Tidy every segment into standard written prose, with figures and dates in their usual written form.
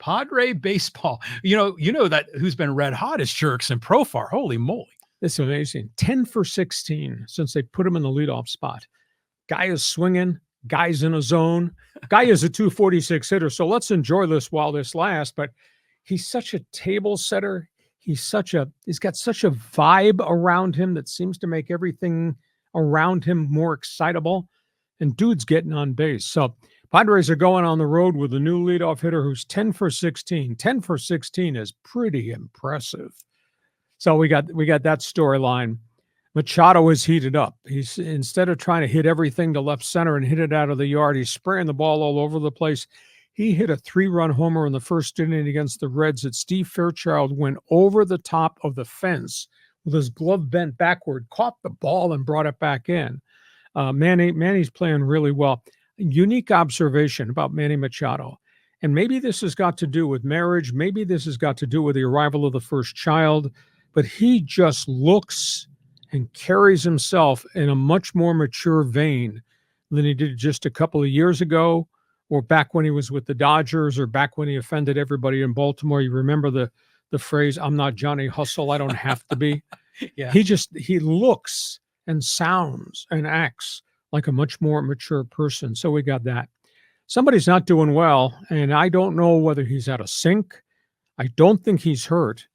Padre baseball. You know that who's been red hot is Jurickson Profar. Holy moly. This is amazing. 10 for 16 since they put him in the leadoff spot. Guy is swinging. Guy's in a zone. Guy is a 246 hitter. So let's enjoy this while this lasts. But he's such a table setter. He's got such a vibe around him that seems to make everything around him more excitable. And dude's getting on base. So Padres are going on the road with a new leadoff hitter who's 10 for 16. 10 for 16 is pretty impressive. So we got that storyline. Machado is heated up. He's, instead of trying to hit everything to left center and hit it out of the yard, he's spraying the ball all over the place. He hit a 3-run homer in the first inning against the Reds that Steve Fairchild went over the top of the fence with his glove bent backward, caught the ball and brought it back in. Manny's playing really well. Unique observation about Manny Machado. And maybe this has got to do with marriage. Maybe this has got to do with the arrival of the first child. But he just looks and carries himself in a much more mature vein than he did just a couple of years ago, or back when he was with the Dodgers, or back when he offended everybody in Baltimore. You remember the phrase, "I'm not Johnny Hustle, I don't have to be." Yeah. He looks and sounds and acts like a much more mature person. So we got that. Somebody's not doing well, and I don't know whether he's out of sync. I don't think he's hurt.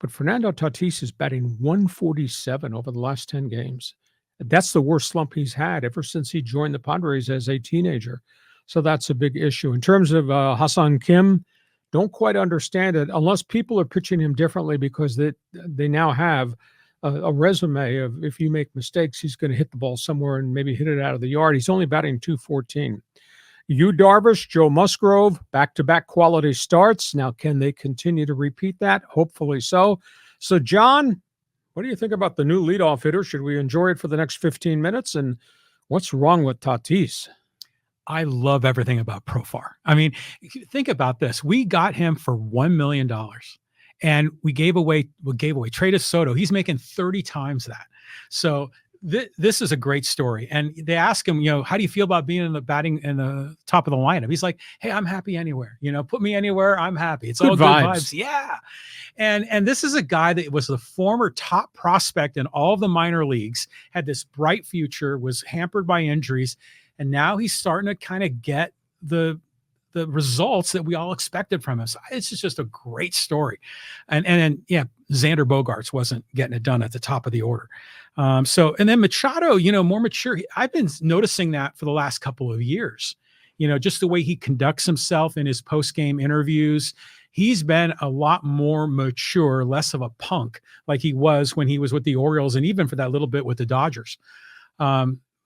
But Fernando Tatis is batting 147 over the last 10 games. That's the worst slump he's had ever since he joined the Padres as a teenager. So that's a big issue. In terms of Ha-Seong Kim, don't quite understand it unless people are pitching him differently, because they now have a resume of, if you make mistakes, he's going to hit the ball somewhere and maybe hit it out of the yard. He's only batting 214. Yu Darvish, Joe Musgrove, back-to-back quality starts. Now, can they continue to repeat that? Hopefully so. So, John, what do you think about the new leadoff hitter? Should we enjoy it for the next 15 minutes? And what's wrong with Tatis? I love everything about Profar. I mean, think about this. We got him for $1 million, and we gave away Trey Soto. He's making 30 times that. So this is a great story. And they ask him, how do you feel about being in the top of the lineup? He's like, hey, I'm happy anywhere. Put me anywhere, I'm happy. It's all good vibes. Yeah. And this is a guy that was the former top prospect in all of the minor leagues, had this bright future, was hampered by injuries, and now he's starting to kind of get the results that we all expected from him. So it's just a great story. And Xander Bogaerts wasn't getting it done at the top of the order. And then Machado, more mature. I've been noticing that for the last couple of years, just the way he conducts himself in his post-game interviews. He's been a lot more mature, less of a punk like he was when he was with the Orioles, and even for that little bit with the Dodgers.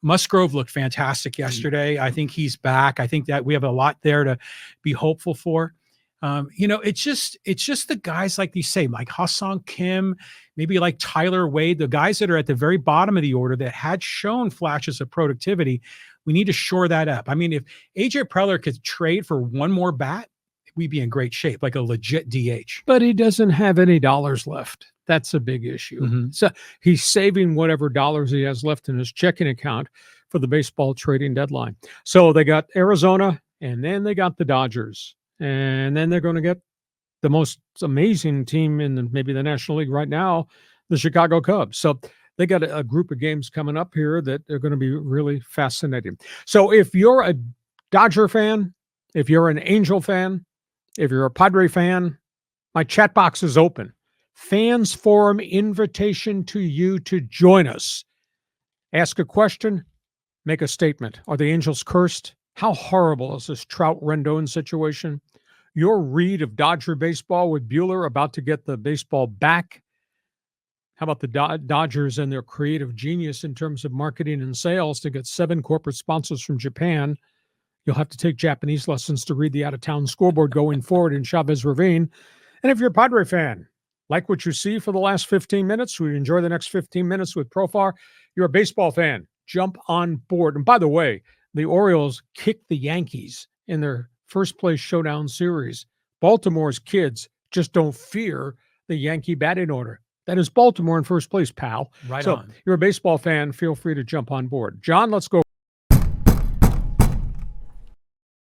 Musgrove looked fantastic yesterday. I think he's back. I think that we have a lot there to be hopeful for. It's just the guys, like you say, like Ha-Seong Kim, maybe like Tyler Wade, the guys that are at the very bottom of the order that had shown flashes of productivity. We need to shore that up. I mean, if AJ Preller could trade for one more bat, we'd be in great shape, like a legit DH. But he doesn't have any dollars left. That's a big issue. Mm-hmm. So he's saving whatever dollars he has left in his checking account for the baseball trading deadline. So they got Arizona, and then they got the Dodgers. And then they're going to get the most amazing team in maybe the National League right now, the Chicago Cubs. So they got a group of games coming up here that are going to be really fascinating. So if you're a Dodger fan, if you're an Angel fan, if you're a Padre fan, my chat box is open. Fans Forum invitation to you to join us. Ask a question, make a statement. Are the Angels cursed? How horrible is this Trout-Rendon situation? Your read of Dodger baseball with Bueller about to get the baseball back. How about the Dodgers and their creative genius in terms of marketing and sales to get 7 corporate sponsors from Japan? You'll have to take Japanese lessons to read the out-of-town scoreboard going forward in Chavez Ravine. And if you're a Padre fan, like what you see for the last 15 minutes, we enjoy the next 15 minutes with Profar. You're a baseball fan, jump on board. And by the way, the Orioles kicked the Yankees in their first place showdown series. Baltimore's kids just don't fear the Yankee batting order. That is Baltimore in first place, pal. Right so on. You're a baseball fan, feel free to jump on board. John, let's go.